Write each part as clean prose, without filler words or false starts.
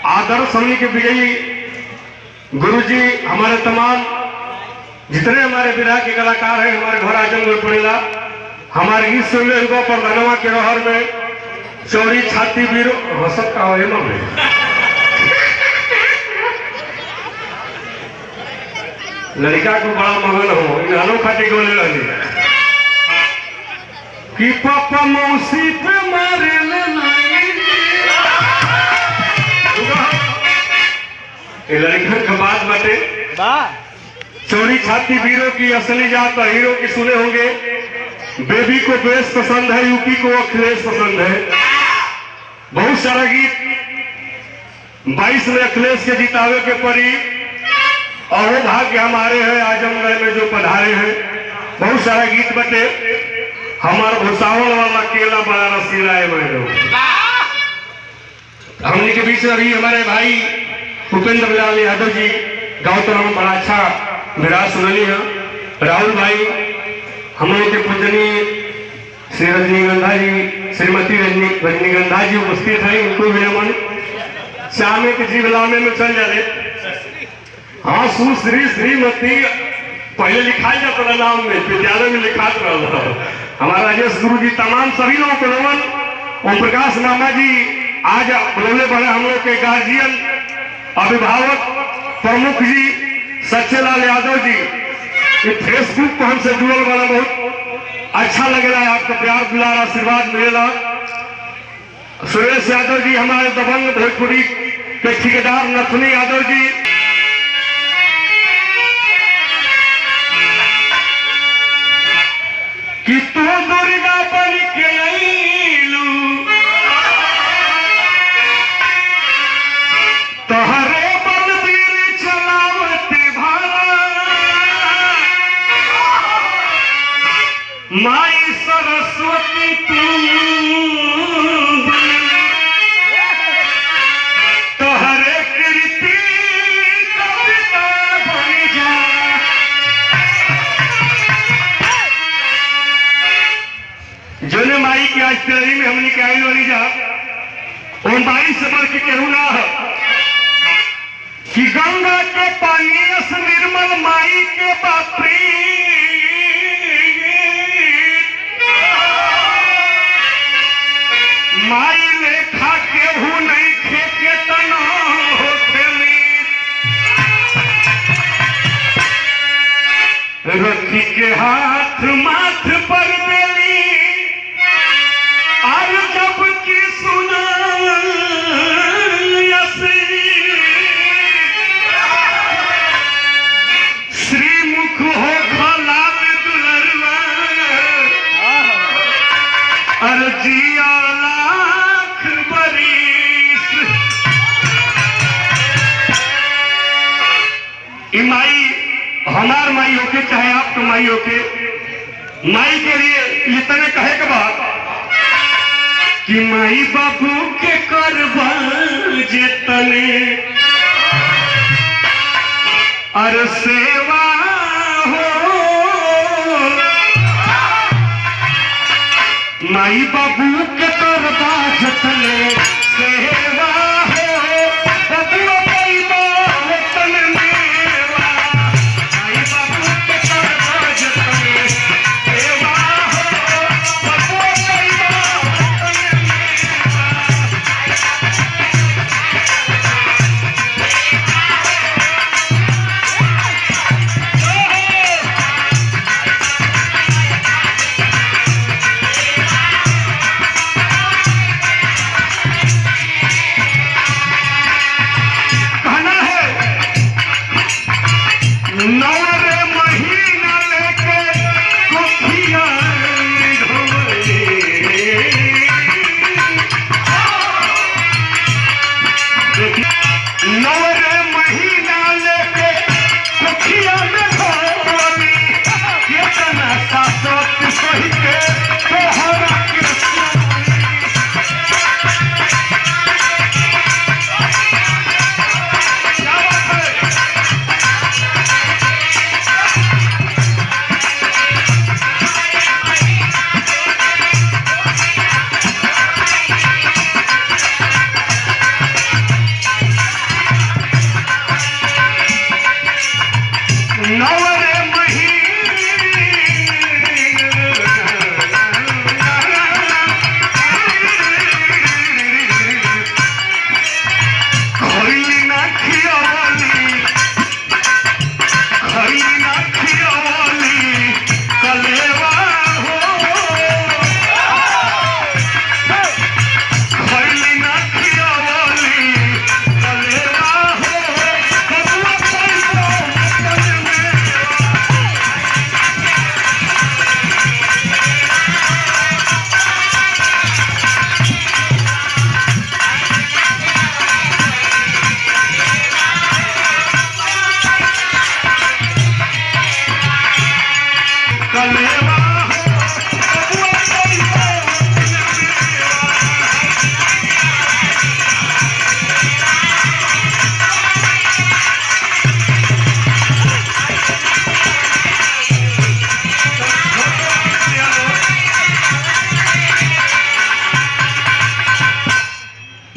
आदर्श हमनी के विजयी गुरुजी हमारे तमाम जितने हमारे विधा के कलाकार हैं हमारे घर आजमगढ़ पड़ेला हमारे गीत सुन ले पर धनवा के रहर में चौड़ी छाती वीर हसत का में लड़का को बड़ा मगन हो इनो खाती गोले रहनी कि पापा मौसी पे मारे लड़का का बात बटे चौड़ी छाती वीरों की असली जात और हीरो की सुने होंगे। बेबी को बेस पसंद है, यूपी को अखिलेश पसंद है। बहुत सारा गीत 22 में अखिलेश के जितावे के परी और वो भाग्य हमारे हैं आजमगढ़ में जो पधारे हैं। बहुत सारा गीत बटे हमारा भुसावल वाला केला बड़ा रसीला है। हमने के बीच में अभी हमारे भाई भूपेंद्र लाल यादव जी गाँव तो हम बड़ा अच्छा विराज सुनली है। राहुल भाई हम लोग के पूजनीय श्री रजनीगंधा जी श्रीमती रजनीगंधा जी उपस्थित है। उनको भी नमन श्यामे के जीवलामे में चल जाए। हाँ सुश्री श्रीमती पहले लिखा जाता नाम में विद्यालय में लिखात रहा। हमारा राजेश गुरु जी तमाम सभी लोगों को नमन। ओम प्रकाश मामा जी आज बोले बड़े हम लोग के गार्जियन अभिभावक प्रमुख जी सच्चेलाल यादव जी ये फेसबुक पर हमसे जुड़ल वाला बहुत अच्छा लग रहा है। आपका प्यार दुलार आशीर्वाद मिलेगा। सुरेश यादव जी हमारे दबंग भोजपुरी के ठेकेदार नथुनी यादव जी कि तू दुर्गा बन के आईलू तोहरे बलबीर चलावत भाला माई सरस्वती तू तोहरे कृति कविता बन जा। जोने माई की आज तेरी में हमने क्या वाली जा उन माई से बढ़ के कहूँ ना कि गंगा के पानी से निर्मल माई के बापरी माई लेखा केहू नहीं खेके तना रखी के हाथ माथ पर देली और जब की सुना श्रीमुख हो खलाल दुलरवा अर्जिया लाख बरीस। माई हमार माई होके चाहे आप तो माई होके माई के लिए इतने कहे के बाद कि माई बाबू के करबा जेतने अर सेवा हो माई बाबू के करबा जेतने सेवा हो बबुआ पैबा वतन मेवा माई बाबू के करबा जेतने सेवा हो बबुआ पैबा वतन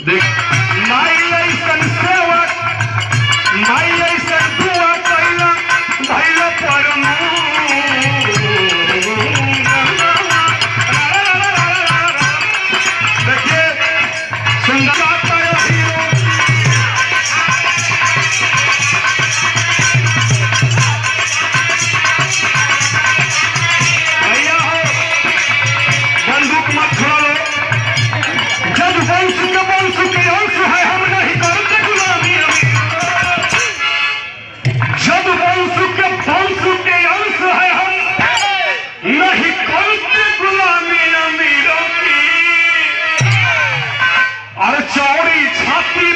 देख माई ऐसन सेवक माई ऐसन दुआ कैला भैल परमू देखिए सुंदर भैया हो बंदूक मत छोड़ो जब वंश के अंश है हम नहीं करते गुलामी जब वंश के अंश है हम नहीं करते गुलामी अमीरों की और चौड़ी छाती